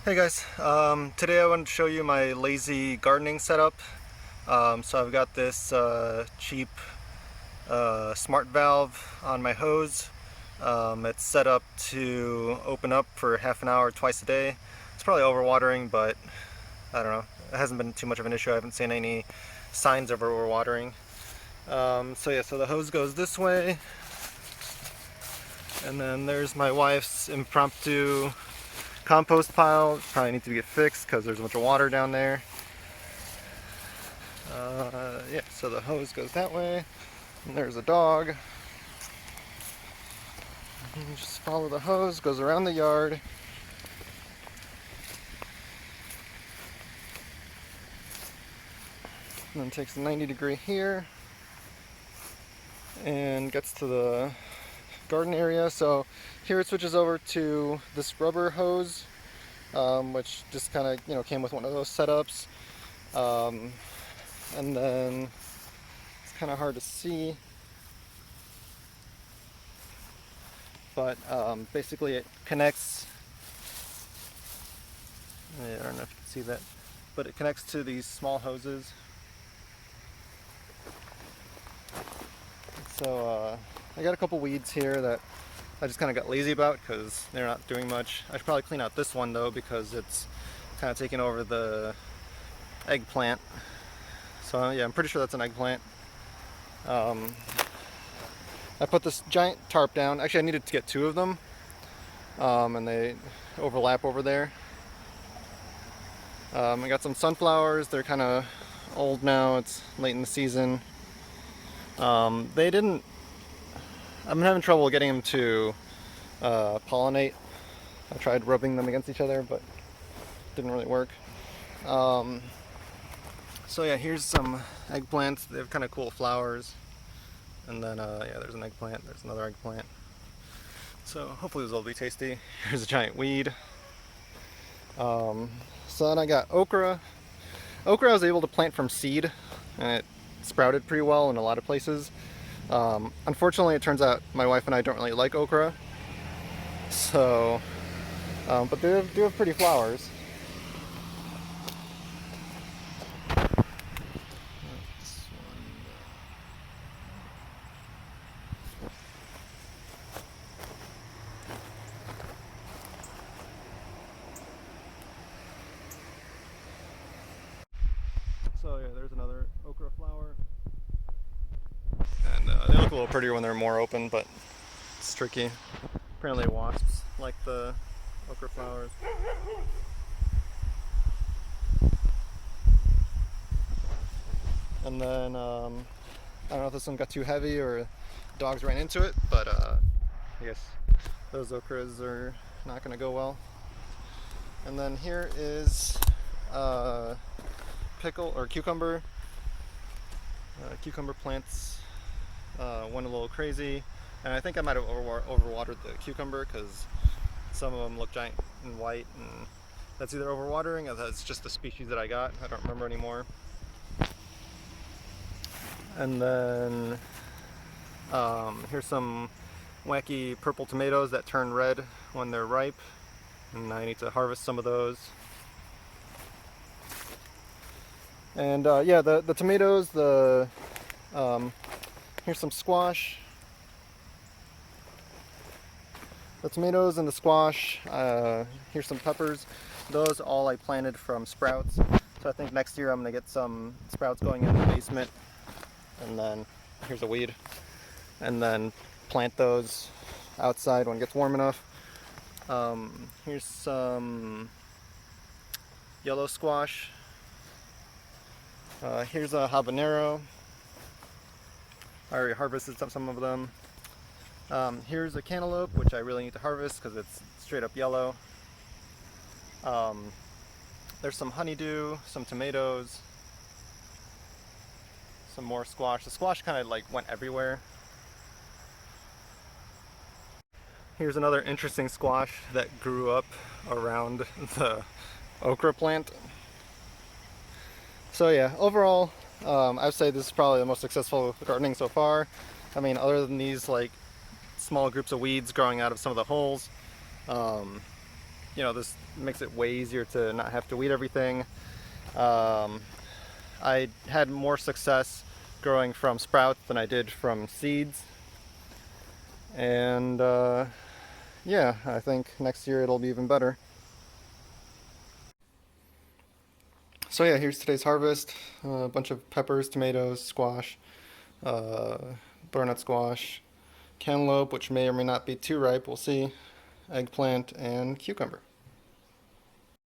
Hey guys, today I wanted to show you my lazy gardening setup. So I've got this cheap smart valve on my hose. It's set up to open up for half an hour twice a day. It's probably overwatering, but I don't know. It hasn't been too much of an issue. I haven't seen any signs of overwatering. So the hose goes this way, and then there's my wife's impromptu compost pile. Probably needs to get fixed because there's a bunch of water down there. Yeah, so the hose goes that way, and there's a dog. And just follow the hose, goes around the yard. And then takes a 90-degree here and gets to the garden area. So here it switches over to this rubber hose, which just kind of came with one of those setups. And then it's kind of hard to see, but basically it connects. I don't know if you can see that, but it connects to these small hoses. So I got a couple weeds here that I just kind of got lazy about because they're not doing much. I should probably clean out this one though because it's kind of taking over the eggplant. So yeah, I'm pretty sure that's an eggplant. I put this giant tarp down. Actually, I needed to get two of them, and they overlap over there. I got some sunflowers. They're kind of old now. It's late in the season. I'm having trouble getting them to pollinate. I tried rubbing them against each other, but it didn't really work. So yeah, here's some eggplants. They have kind of cool flowers. And then yeah, there's an eggplant, there's another eggplant. So hopefully those will be tasty. Here's a giant weed. So then I got okra. Okra I was able to plant from seed, and it sprouted pretty well in a lot of places. Unfortunately, it turns out my wife and I don't really like okra. So, but they do have pretty flowers. So yeah, there's another okra flower. And they look a little prettier when they're more open, but it's tricky. Apparently wasps like the okra flowers. And then, I don't know if this one got too heavy or dogs ran into it, but I guess those okras are not going to go well. And then here is pickle or cucumber. Cucumber plants went a little crazy, and I think I might have overwatered the cucumber because some of them look giant and white, and that's either overwatering or that's just the species that I got. I don't remember anymore. And then here's some wacky purple tomatoes that turn red when they're ripe, and I need to harvest some of those. And yeah, the tomatoes, here's some squash. The tomatoes and the squash, here's some peppers. Those all I planted from sprouts. So I think next year I'm gonna get some sprouts going in the basement. And then here's a weed. And then plant those outside when it gets warm enough. Here's some yellow squash. Here's a habanero. I already harvested some of them. Here's a cantaloupe, which I really need to harvest because it's straight up yellow. There's some honeydew, some tomatoes, some more squash. The squash kind of like went everywhere. Here's another interesting squash that grew up around the okra plant. So yeah, overall, I'd say this is probably the most successful gardening so far. I mean, other than these like small groups of weeds growing out of some of the holes, you know, this makes it way easier to not have to weed everything. Um, I had more success growing from sprouts than I did from seeds. And yeah, I think next year it'll be even better. So yeah, here's today's harvest. A bunch of peppers, tomatoes, squash, uh, butternut squash, cantaloupe, which may or may not be too ripe, we'll see, eggplant, and cucumber.